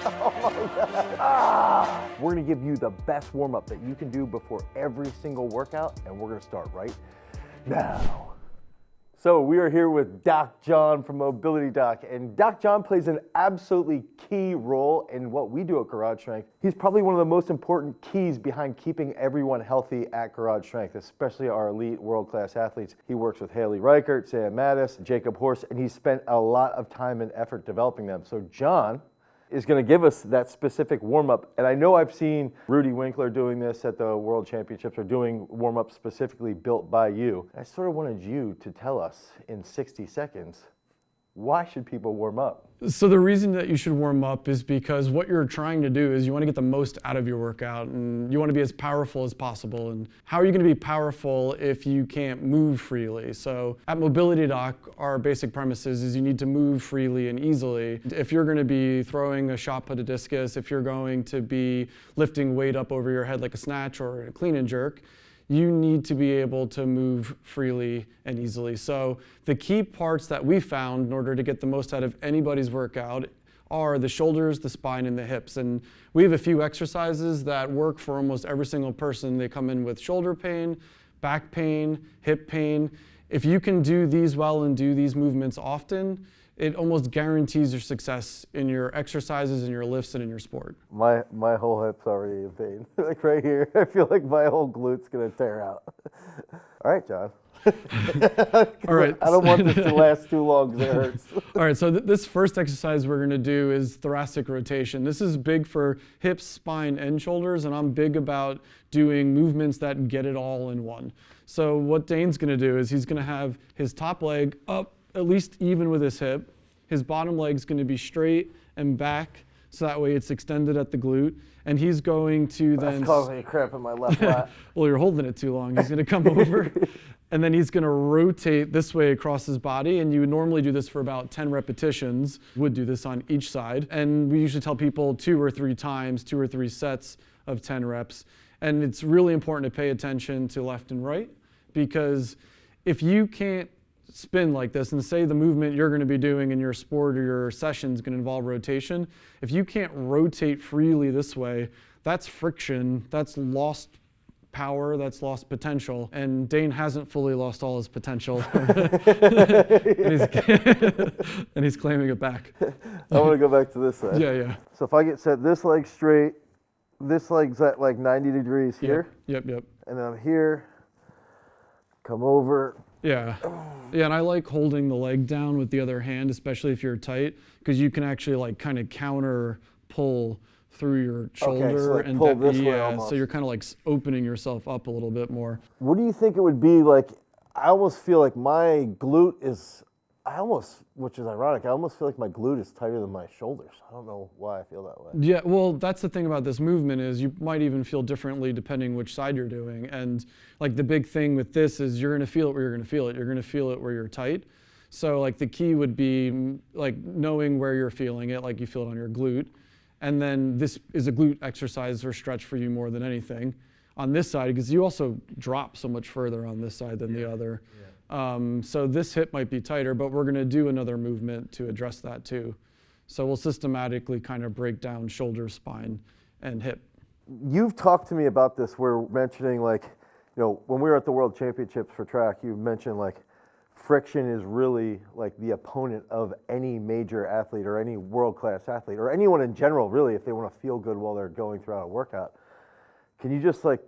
Oh my God. Ah! We're gonna give you the best warm-up that you can do before every single workout, and we're gonna start right now. So we are here with Doc John from Mobility Doc, and Doc John plays an absolutely key role in what we do at Garage Strength. He's probably one of the most important keys behind keeping everyone healthy at Garage Strength, especially our elite world-class athletes. He works with Haley Reichert, Sam Mattis, Jacob Horst, and he's spent a lot of time and effort developing them. So John is going to give us that specific warm-up. And I know I've seen Rudy Winkler doing this at the World Championships, or doing warm-ups specifically built by you. I sort of wanted you to tell us in 60 seconds, why should people warm up? So the reason that you should warm up is because what you're trying to do is you want to get the most out of your workout, and you want to be as powerful as possible. And how are you going to be powerful if you can't move freely? So at Mobility Doc, our basic premise is you need to move freely and easily. If you're going to be throwing a shot put, a discus, if you're going to be lifting weight up over your head like a snatch or a clean and jerk, you need to be able to move freely and easily. So the key parts that we found in order to get the most out of anybody's workout are the shoulders, the spine, and the hips. And we have a few exercises that work for almost every single person. They come in with shoulder pain, back pain, hip pain. If you can do these well and do these movements often, it almost guarantees your success in your exercises and your lifts and in your sport. My whole hip's already in pain. Like right here, I feel like my whole glute's gonna tear out. All right, John. All right. I don't want this to last too long because it hurts. All right, so this first exercise we're gonna do is thoracic rotation. This is big for hips, spine, and shoulders, and I'm big about doing movements that get it all in one. So what Dane's gonna do is he's gonna have his top leg up at least even with his hip. His bottom leg's going to be straight and back, so that way it's extended at the glute. And he's going to then... That's causing me cramp in my left lat. Well, you're holding it too long. He's going to come over, and then he's going to rotate this way across his body. And you would normally do this for about 10 repetitions. Would do this on each side. And we usually tell people 2 or 3 times, 2 or 3 sets of 10 reps. And it's really important to pay attention to left and right, because if you can't spin like this, and say the movement you're going to be doing in your sport or your session is going to involve rotation, if you can't rotate freely this way, that's friction, that's lost power, that's lost potential, and Dane hasn't fully lost all his potential. and he's claiming it back. I want to go back to this side. Yeah. So if I get set this leg straight, this leg's at like 90 degrees here. Yep. And then I'm here, come over. Yeah, and I like holding the leg down with the other hand, especially if you're tight, because you can actually like kind of counter pull through your shoulder. Okay, so like and pull this way almost. So you're kind of like opening yourself up a little bit more. What do you think it would be like? I almost feel like my glute is, which is ironic, I almost feel like my glute is tighter than my shoulders. I don't know why I feel that way. Yeah, well, that's the thing about this movement is you might even feel differently depending which side you're doing. And like the big thing with this is you're gonna feel it where you're gonna feel it. You're gonna feel it where you're tight. So like the key would be like knowing where you're feeling it, like you feel it on your glute. And then this is a glute exercise or stretch for you more than anything on this side, because you also drop so much further on this side than the other. So this hip might be tighter, but we're going to do another movement to address that too. So we'll systematically kind of break down shoulder, spine, and hip. You've talked to me about this. We're mentioning like, when we were at the World Championships for track, you mentioned like friction is really like the opponent of any major athlete or any world-class athlete or anyone in general, really, if they want to feel good while they're going throughout a workout. Can you just like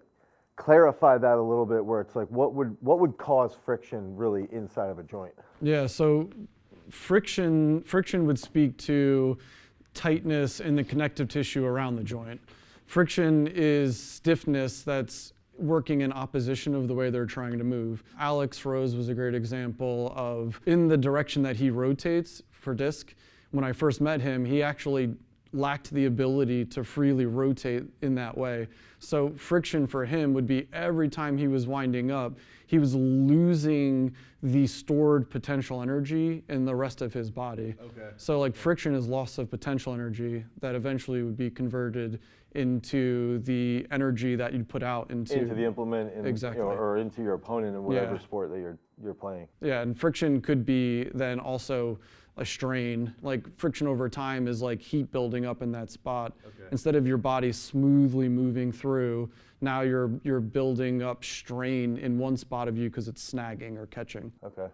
clarify that a little bit, where it's like what would cause friction really inside of a joint? Yeah, so friction would speak to tightness in the connective tissue around the joint. Friction is stiffness that's working in opposition of the way they're trying to move. Alex Rose was a great example of, in the direction that he rotates for disc, when I first met him, he actually lacked the ability to freely rotate in that way. So friction for him would be every time he was winding up, he was losing the stored potential energy in the rest of his body. Okay. So like friction is loss of potential energy that eventually would be converted into the energy that you'd put out into the implement, exactly. Or into your opponent in whatever sport that you're playing. Yeah, and friction could be then also a strain. Like friction over time is like heat building up in that spot. Okay. Instead of your body smoothly moving through, now you're building up strain in one spot of you because it's snagging or catching. Okay.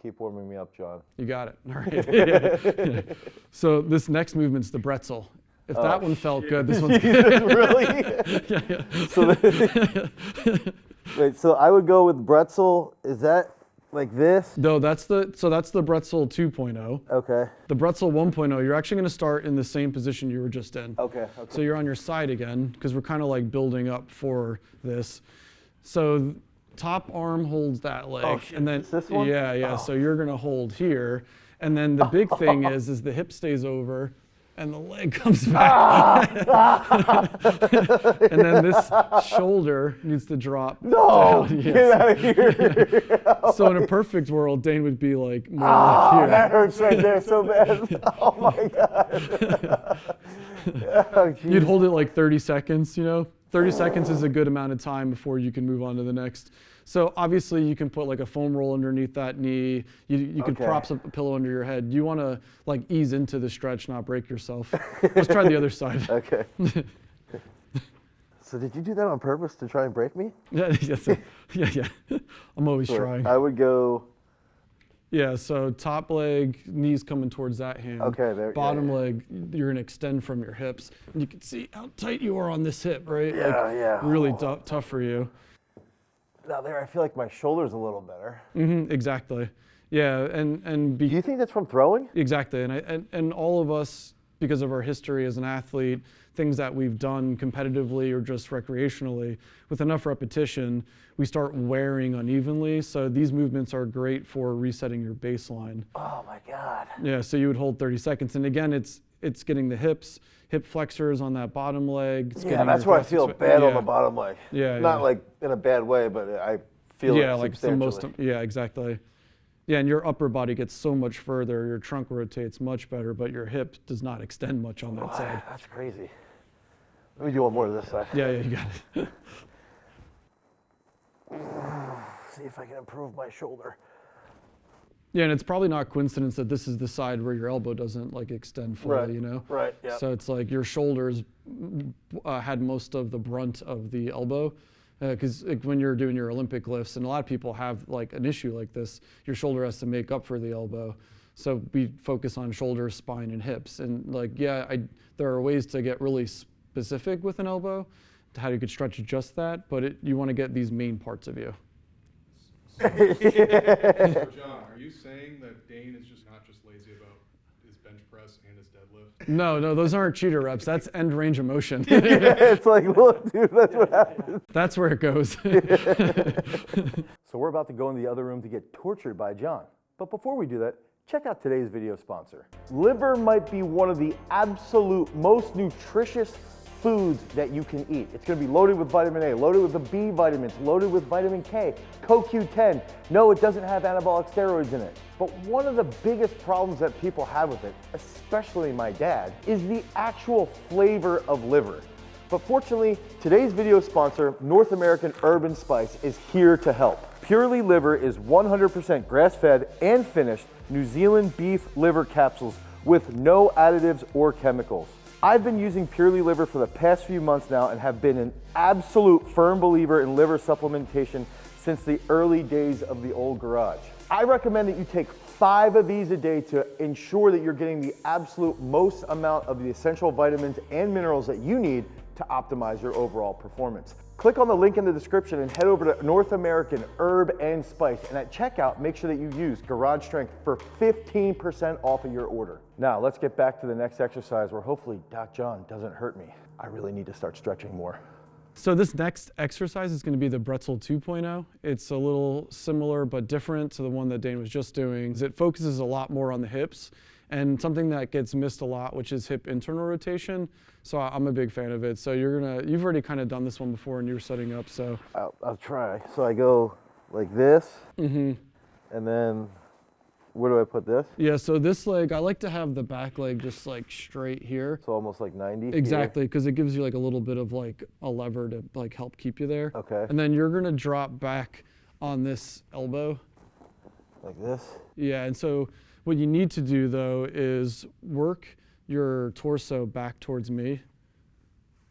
Keep warming me up, John. You got it. All right. So this next movement's the Bretzel. If that one felt good, this one's good. Really? Wait, so I would go with Bretzel. Is that like this? No, that's the Bretzel 2.0. Okay. The Bretzel 1.0, you're actually going to start in the same position you were just in. Okay. So you're on your side again, because we're kind of like building up for this. So top arm holds that leg. Oh, shit. And then Is this one? Yeah. Oh. So you're going to hold here. And then the big thing is the hip stays over and the leg comes back. And then this shoulder needs to drop No, down. get out of here. Yeah. So in a perfect world, Dane would be like more Oh, like here. that hurts right there so bad. Oh my God. Oh, You'd hold it like 30 seconds, 30 seconds is a good amount of time before you can move on to the next. So obviously you can put like a foam roll underneath that knee. You could prop a pillow under your head. You want to like ease into the stretch, not break yourself. Let's try the other side. Okay. So did you do that on purpose to try and break me? Yeah. I'm always trying. I would go. Yeah, so top leg, knees coming towards that hand. Okay, there. Bottom leg, you're gonna extend from your hips. And you can see how tight you are on this hip, right? Yeah. Really tough for you. Now there, I feel like my shoulder's a little better. Exactly. Yeah, and Do you think that's from throwing? exactly, and all of us, because of our history as an athlete, things that we've done competitively or just recreationally, with enough repetition, we start wearing unevenly. So these movements are great for resetting your baseline. Oh my God. Yeah, so you would hold 30 seconds, and again, it's getting the hip flexors on that bottom leg. Yeah, that's where I feel bad on the bottom leg. Yeah, Not like in a bad way, but I feel it like the most. substantially. Yeah, exactly. Yeah, and your upper body gets so much further. Your trunk rotates much better, but your hip does not extend much on that side. That's crazy. Let me do one more to this side. Yeah, you got it. See if I can improve my shoulder. Yeah, and it's probably not coincidence that this is the side where your elbow doesn't like extend fully, Right. Yeah. So it's like your shoulders had most of the brunt of the elbow, because when you're doing your Olympic lifts, and a lot of people have like an issue like this, your shoulder has to make up for the elbow. So we focus on shoulders, spine, and hips, and like there are ways to get really specific with an elbow, to how you could stretch just that, but you want to get these main parts of you. So John, are you saying that Dane is not just lazy about his bench press and his deadlift? No, those aren't cheater reps. That's end range of motion. Yeah, it's like, look, dude, that's what happens. That's where it goes. So we're about to go in the other room to get tortured by John. But before we do that, check out today's video sponsor. Liver might be one of the absolute most nutritious foods that you can eat. It's gonna be loaded with vitamin A, loaded with the B vitamins, loaded with vitamin K, CoQ10. No, it doesn't have anabolic steroids in it. But one of the biggest problems that people have with it, especially my dad, is the actual flavor of liver. But fortunately, today's video sponsor, North American Herb & Spice, is here to help. Purely Liver is 100% grass-fed and finished New Zealand beef liver capsules with no additives or chemicals. I've been using Purely Liver for the past few months now and have been an absolute firm believer in liver supplementation since the early days of the old garage. I recommend that you take 5 of these a day to ensure that you're getting the absolute most amount of the essential vitamins and minerals that you need to optimize your overall performance. Click on the link in the description and head over to North American Herb & Spice, and at checkout, make sure that you use Garage Strength for 15% off of your order. Now, let's get back to the next exercise where hopefully Doc John doesn't hurt me. I really need to start stretching more. So this next exercise is going to be the Bretzel 2.0. It's a little similar but different to the one that Dane was just doing. It focuses a lot more on the hips and something that gets missed a lot, which is hip internal rotation. So I'm a big fan of it. So you've already kind of done this one before and you were setting up, so. I'll try. So I go like this, and then where do I put this? Yeah, so this leg, I like to have the back leg just like straight here. So almost like 90? Exactly, because it gives you like a little bit of like a lever to like help keep you there. Okay. And then you're gonna drop back on this elbow. Like this? Yeah, and so What you need to do though is work your torso back towards me.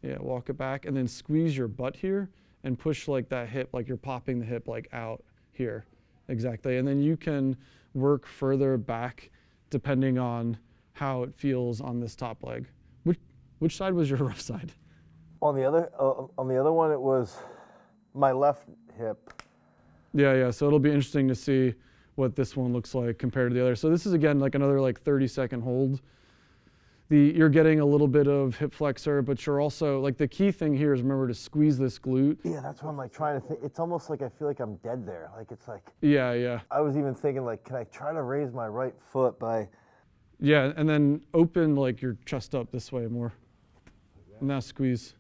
Yeah, walk it back and then squeeze your butt here and push like that hip, like you're popping the hip like out here. Exactly. And then you can work further back depending on how it feels on this top leg. Which side was your rough side? On the other one, it was my left hip. Yeah. So it'll be interesting to see what this one looks like compared to the other. So this is again like another like 30-second hold. You're getting a little bit of hip flexor, but you're also like the key thing here is remember to squeeze this glute. Yeah, that's what I'm like trying to think. It's almost like I feel like I'm dead there. Like it's like. Yeah. I was even thinking like, can I try to raise my right foot by? Yeah, and then open like your chest up this way more. And now squeeze.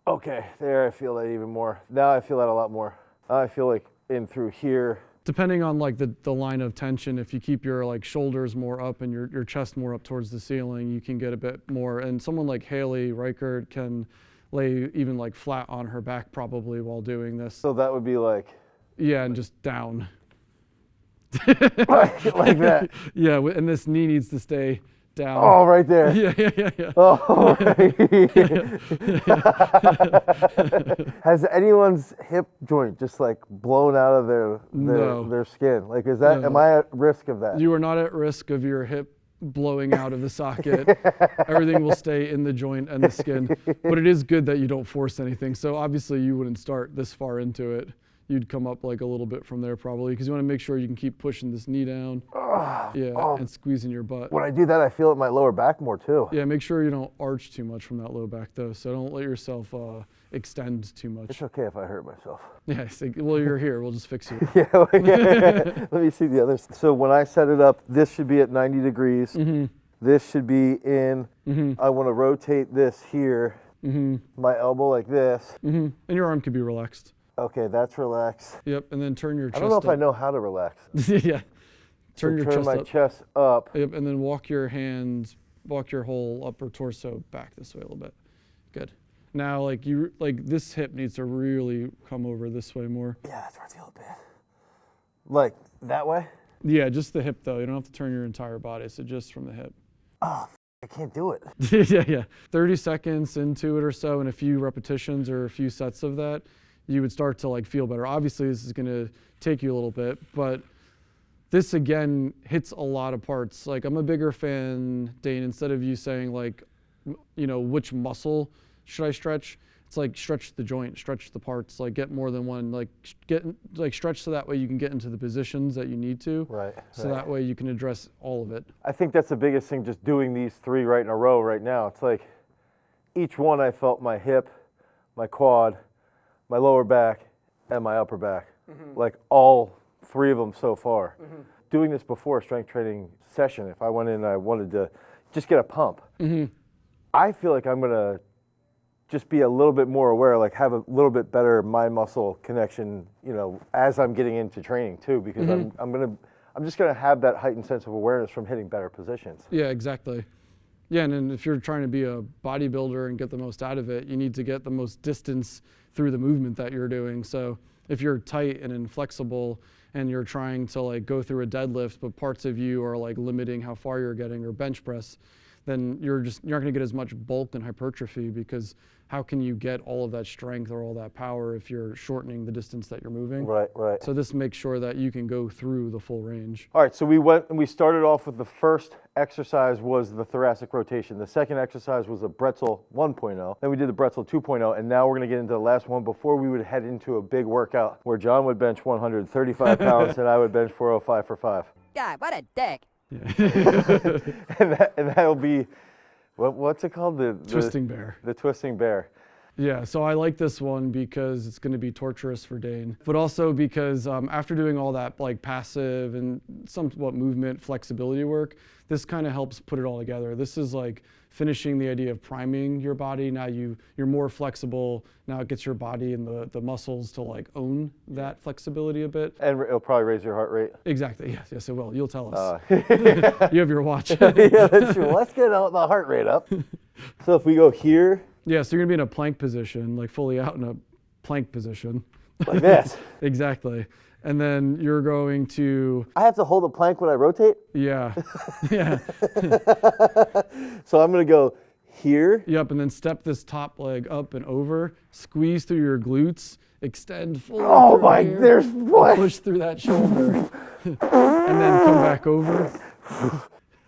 Okay, there I feel that even more. Now I feel that a lot more. I feel like in through here. Depending on like the line of tension, if you keep your like shoulders more up and your chest more up towards the ceiling, you can get a bit more. And someone like Haley Reichert can lay even like flat on her back probably while doing this. So that would be like. Yeah, and just down. like that. Yeah, and this knee needs to stay down. Oh, right there. Yeah. Oh, right. Has anyone's hip joint just like blown out of their skin? Like, is that? No. Am I at risk of that? You are not at risk of your hip blowing out of the socket. Everything will stay in the joint and the skin. But it is good that you don't force anything. So obviously you wouldn't start this far into it. You'd come up like a little bit from there probably because you want to make sure you can keep pushing this knee down. And squeezing your butt. When I do that, I feel it in my lower back more too. Yeah, make sure you don't arch too much from that low back though. So don't let yourself extend too much. It's okay if I hurt myself. Yeah, well, you're here. We'll just fix you. Yeah. Let me see the others. So when I set it up, this should be at 90 degrees. Mm-hmm. This should be in. Mm-hmm. I want to rotate this here. Mm-hmm. My elbow like this. Mm-hmm. And your arm could be relaxed. Okay, that's relaxed. Yep, and then turn your chest up. I don't know if I know how to relax. Yeah. Turn my chest up. Yep, and then walk your whole upper torso back this way a little bit. Good. Now, like this hip needs to really come over this way more. Yeah, that's where I feel it bad. Like that way? Yeah, just the hip though. You don't have to turn your entire body, so just from the hip. Oh, I can't do it. Yeah. 30 seconds into it or so, and a few repetitions or a few sets of that, you would start to like feel better. Obviously, this is gonna take you a little bit, but this again hits a lot of parts. Like I'm a bigger fan, Dane, instead of you saying like, which muscle should I stretch? It's like stretch the joint, stretch the parts, like get more than one, stretch so that way you can get into the positions that you need to. Right. So that way you can address all of it. I think that's the biggest thing, just doing these three right in a row right now. It's like each one I felt my hip, my quad, my lower back, and my upper back. Mm-hmm. Like all three of them so far. Mm-hmm. Doing this before a strength training session, if I went in and I wanted to just get a pump, mm-hmm. I feel like I'm gonna just be a little bit more aware, like have a little bit better mind-muscle connection, as I'm getting into training too, because mm-hmm. I'm just gonna have that heightened sense of awareness from hitting better positions. Yeah, exactly. Yeah, and then if you're trying to be a bodybuilder and get the most out of it, you need to get the most distance through the movement that you're doing. So if you're tight and inflexible and you're trying to like go through a deadlift, but parts of you are like limiting how far you're getting, or bench press, then you're not going to get as much bulk and hypertrophy, because how can you get all of that strength or all that power if you're shortening the distance that you're moving? Right. So this makes sure that you can go through the full range. All right, so we started off with the first exercise was the thoracic rotation. The second exercise was a Bretzel 1.0. Then we did the Bretzel 2.0, and now we're going to get into the last one before we would head into a big workout where John would bench 135 pounds and I would bench 405 for 5. God, what a dick. Yeah. and that'll be, what's it called? The twisting bear. The twisting bear. Yeah, so I like this one because it's going to be torturous for Dane, but also because after doing all that like passive and somewhat movement flexibility work, this kind of helps put it all together. This is like finishing the idea of priming your body. Now you're more flexible. Now it gets your body and the muscles to like own that flexibility a bit. And it'll probably raise your heart rate. Exactly. Yes, it will. You'll tell us. You have your watch. Yeah, that's true. Let's get the heart rate up. So if we go here. Yeah, so you're gonna be in a plank position, like fully out in a plank position. Like this. Exactly. And then you're going to, I have to hold the plank when I rotate? yeah, yeah. So I'm going to go here. Yep, and then step this top leg up and over, squeeze through your glutes, extend fully Oh through my, here, there's what? push through that shoulder, and then come back over.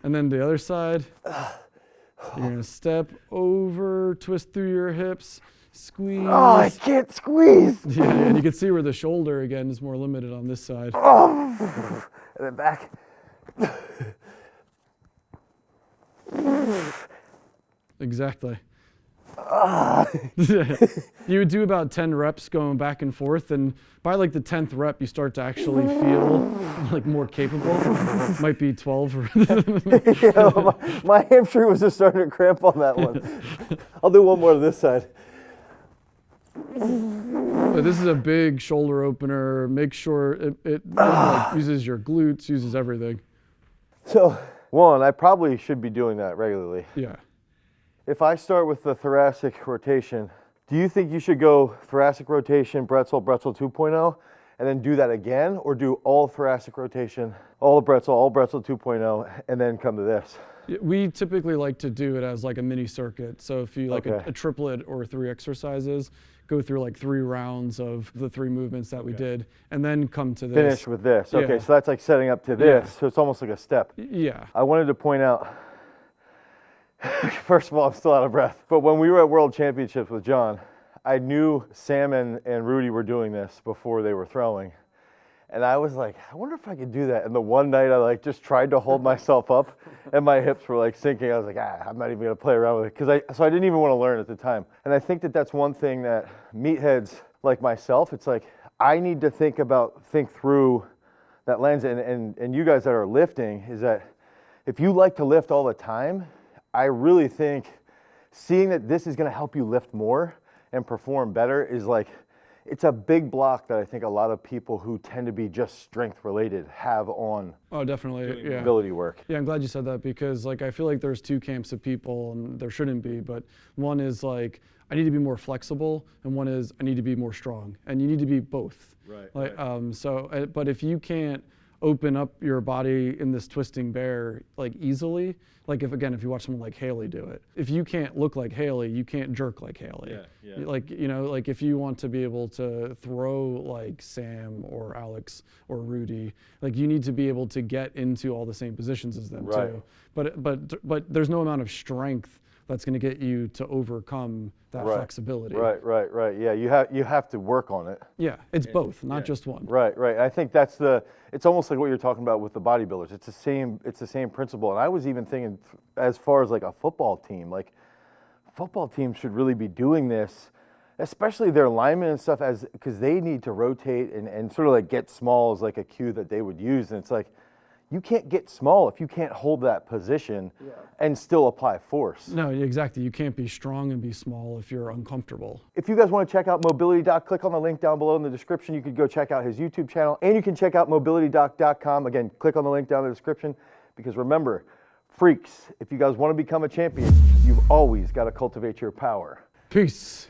And then the other side, you're gonna step over, twist through your hips, squeeze. Oh, I can't squeeze. Yeah, and you can see where the shoulder, again, is more limited on this side. Oh. And then back. Exactly. You would do about 10 reps going back and forth, and by like the 10th rep, you start to actually feel like more capable. Might be 12 or My hamstring was just starting to cramp on that one. I'll do one more to this side. But this is a big shoulder opener. Make sure it like, uses your glutes, uses everything. So, one, I probably should be doing that regularly. Yeah. If I start with the thoracic rotation, do you think you should go thoracic rotation, Bretzel 2.0, and then do that again, or do all thoracic rotation, all Bretzel 2.0, and then come to this? We typically like to do it as like a mini circuit. So if you like Okay. a triplet or 3 exercises, go through like 3 rounds of the 3 movements that we did, and then come to this. Finish with this. Okay, Yeah. so that's like setting up to this. Yeah. So it's almost like a step. Yeah. I wanted to point out, first of all, I'm still out of breath. But when we were at World Championships with John, I knew Sam and Rudy were doing this before they were throwing. And I was like, I wonder if I could do that. And the one night I like just tried to hold myself up and my hips were like sinking. I was like, I'm not even gonna play around with it. So I didn't even want to learn at the time. And I think that that's one thing that meatheads like myself, it's like, I need to think through that lens. And you guys that are lifting, is that if you like to lift all the time, I really think seeing that this is gonna help you lift more and perform better is like, it's a big block that I think a lot of people who tend to be just strength related have on Oh, definitely. Yeah. ability work. Yeah, I'm glad you said that, because like I feel like there's 2 camps of people, and there shouldn't be, but one is like I need to be more flexible, and one is I need to be more strong, and you need to be both. Right. Like but if you can't open up your body in this twisting bear like easily, like if you watch someone like Haley do it, if you can't look like Haley, you can't jerk like Haley. Yeah. Like, you know, like if you want to be able to throw like Sam or Alex or Rudy, like you need to be able to get into all the same positions as them Right. too. But there's no amount of strength that's going to get you to overcome that Right. flexibility. Right. Yeah, you have to work on it. Yeah, it's both, not just one. Right. I think it's almost like what you're talking about with the bodybuilders. It's the same principle. And I was even thinking as far as like a football team, like football teams should really be doing this, especially their linemen and stuff, because they need to rotate and sort of like get small as like a cue that they would use. And it's like, you can't get small if you can't hold that position and still apply force. No, exactly. You can't be strong and be small if you're uncomfortable. If you guys want to check out Mobility Doc, click on the link down below in the description. You could go check out his YouTube channel, and you can check out mobilitydoc.com. Again, click on the link down in the description, because remember, freaks, if you guys want to become a champion, you've always got to cultivate your power. Peace.